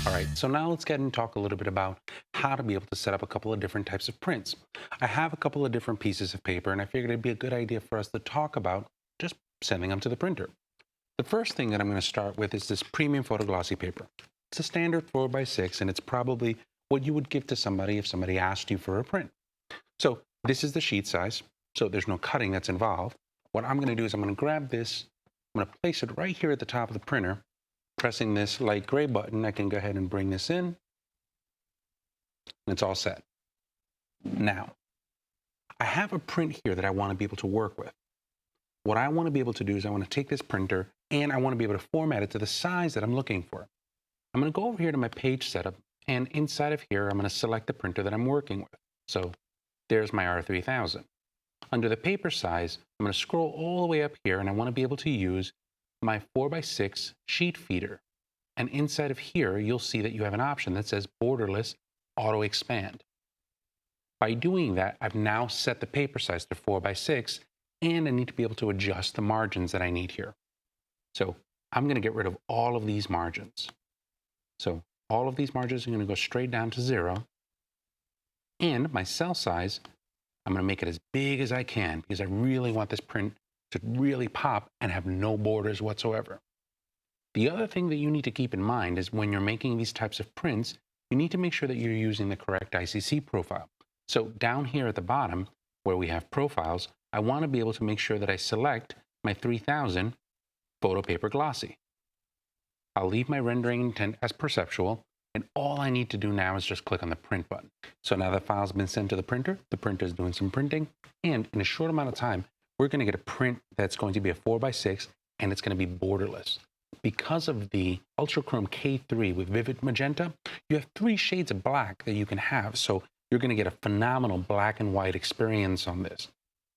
All right, so now let's get and talk a little bit about how to be able to set up a couple of different types of prints. I have a couple of different pieces of paper, and I figured it'd be a good idea for us to talk about just sending them to the printer. The first thing that I'm going to start with is this premium photo glossy paper. It's a standard 4x6, and it's probably what you would give to somebody if somebody asked you for a print. So this is the sheet size, so there's no cutting that's involved. What I'm going to do is I'm going to grab this, I'm going to place it right here at the top of the printer. Pressing this light gray button, I can go ahead and bring this in, and it's all set. Now, I have a print here that I want to be able to work with. What I want to be able to do is I want to take this printer and I want to be able to format it to the size that I'm looking for. I'm going to go over here to my page setup, and inside of here, I'm going to select the printer that I'm working with. So there's my R3000. Under the paper size, I'm going to scroll all the way up here, and I want to be able to use my 4x6 sheet feeder. And inside of here, you'll see that you have an option that says borderless auto expand. By doing that, I've now set the paper size to 4x6, and I need to be able to adjust the margins that I need here. So I'm going to get rid of all of these margins. So all of these margins are going to go straight down to 0. And my cell size, I'm going to make it as big as I can because I really want this print to really pop and have no borders whatsoever. The other thing that you need to keep in mind is when you're making these types of prints, you need to make sure that you're using the correct ICC profile. So down here at the bottom, where we have profiles, I want to be able to make sure that I select my 3000 photo paper glossy. I'll leave my rendering intent as perceptual, and all I need to do now is just click on the print button. So now the file's been sent to the printer is doing some printing, and in a short amount of time, we're going to get a print that's going to be a 4x6, and it's going to be borderless. Because of the Ultra Chrome K3 with Vivid Magenta, you have 3 shades of black that you can have, so you're going to get a phenomenal black and white experience on this.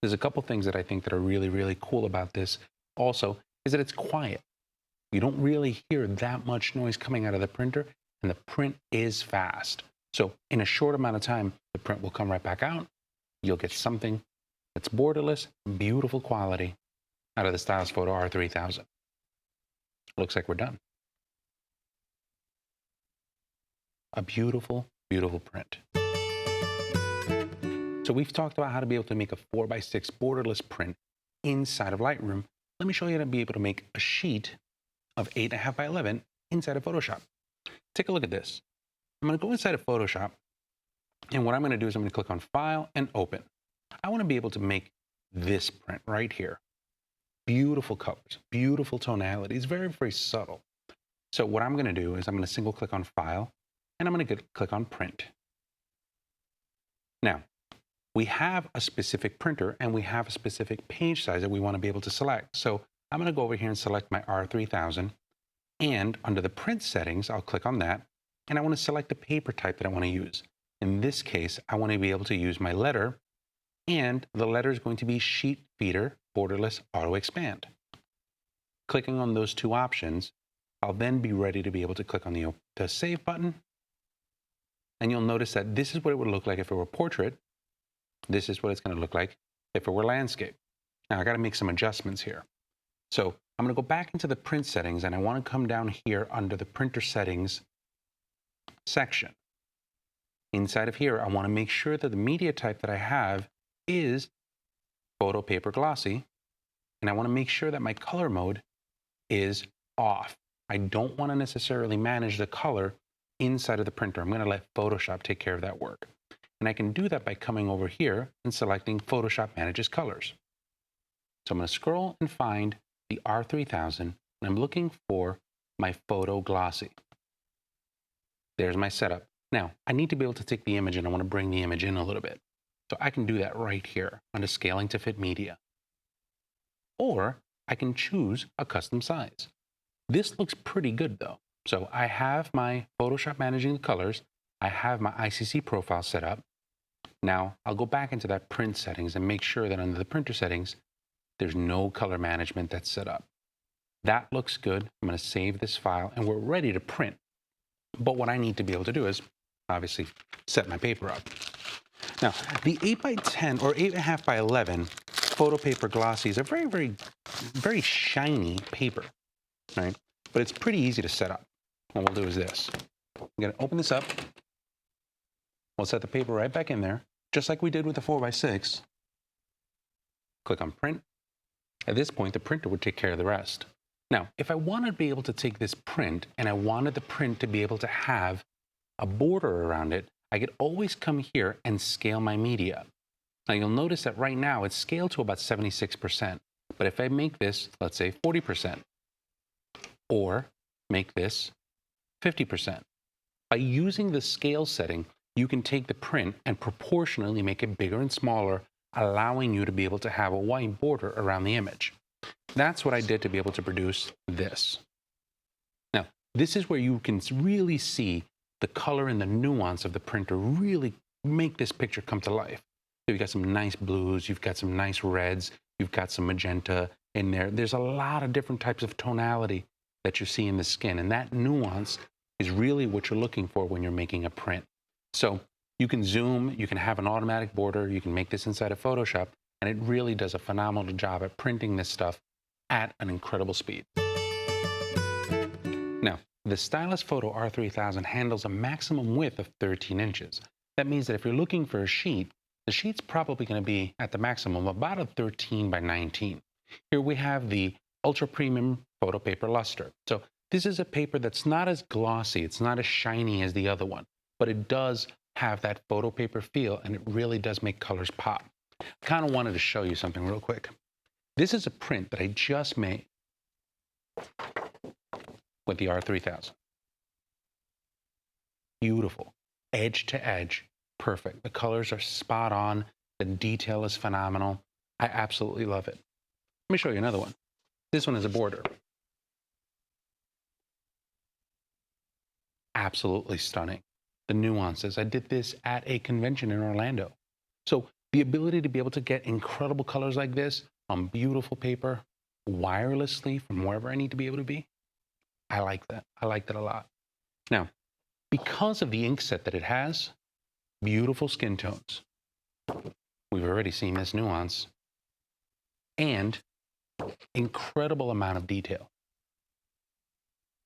There's a couple things that I think that are really, really cool about this also, is that it's quiet. You don't really hear that much noise coming out of the printer, and the print is fast. So in a short amount of time, the print will come right back out. You'll get something that's borderless, beautiful quality out of the Styles Photo R3000. Looks like we're done. A beautiful, beautiful print. So we've talked about how to be able to make a 4x6 borderless print inside of Lightroom. Let me show you how to be able to make a sheet of 8.5 by 11 inside of Photoshop. Take a look at this. I'm going to go inside of Photoshop, and what I'm going to do is I'm going to click on File and Open. I want to be able to make this print right here. Beautiful colors, beautiful tonalities, very, very subtle. So what I'm going to do is I'm going to single click on File, and I'm going to click on Print. Now, we have a specific printer, and we have a specific page size that we want to be able to select. So I'm going to go over here and select my R3000, and under the print settings, I'll click on that, and I want to select the paper type that I want to use. In this case, I want to be able to use my letter, and the letter is going to be Sheet Feeder Borderless Auto Expand. Clicking on those 2 options, I'll then be ready to be able to click on the Save button, and you'll notice that this is what it would look like if it were portrait. This is what it's going to look like if it were landscape. Now, I got to make some adjustments here. So I'm going to go back into the print settings, and I want to come down here under the printer settings section. Inside of here, I want to make sure that the media type that I have is photo paper glossy, and I want to make sure that my color mode is off. I don't want to necessarily manage the color inside of the printer. I'm going to let Photoshop take care of that work. And I can do that by coming over here and selecting Photoshop Manages Colors. So I'm going to scroll and find the R3000, and I'm looking for my photo glossy. There's my setup. Now, I need to be able to take the image, and I want to bring the image in a little bit. So I can do that right here under Scaling to Fit Media. Or I can choose a custom size. This looks pretty good though. So I have my Photoshop Managing the Colors. I have my ICC profile set up. Now I'll go back into that print settings and make sure that under the printer settings, there's no color management that's set up. That looks good. I'm going to save this file, and we're ready to print. But what I need to be able to do is obviously set my paper up. Now, the 8 by 10 or 8.5 by 11 photo paper glossy is a very, very, very shiny paper, right? But it's pretty easy to set up. What we'll do is this. I'm going to open this up. We'll set the paper right back in there, just like we did with the 4x6. Click on print. At this point, the printer would take care of the rest. Now, if I want to be able to take this print and I wanted the print to be able to have a border around it, I could always come here and scale my media. Now, you'll notice that right now it's scaled to about 76%. But if I make this, let's say 40%, or make this 50%, by using the scale setting, you can take the print and proportionally make it bigger and smaller, allowing you to be able to have a white border around the image. That's what I did to be able to produce this. Now, this is where you can really see the color and the nuance of the printer really make this picture come to life. So you've got some nice blues, you've got some nice reds, you've got some magenta in there. There's a lot of different types of tonality that you see in the skin, and that nuance is really what you're looking for when you're making a print. So you can zoom, you can have an automatic border, you can make this inside of Photoshop, and it really does a phenomenal job at printing this stuff at an incredible speed. Now, the Stylus Photo R3000 handles a maximum width of 13 inches. That means that if you're looking for a sheet, the sheet's probably going to be at the maximum about a 13 by 19. Here we have the ultra premium photo paper luster. So this is a paper that's not as glossy, it's not as shiny as the other one, but it does have that photo paper feel, and it really does make colors pop. I kind of wanted to show you something real quick. This is a print that I just made with the R3000. Beautiful, edge to edge, perfect. The colors are spot on. The detail is phenomenal. I absolutely love it. Let me show you another one. This one is a border. Absolutely stunning. The nuances. I did this at a convention in Orlando. So the ability to be able to get incredible colors like this on beautiful paper, wirelessly from wherever I need to be able to be, I like that. I like that a lot. Now, because of the ink set that it has, beautiful skin tones. We've already seen this nuance. And incredible amount of detail.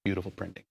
Beautiful printing.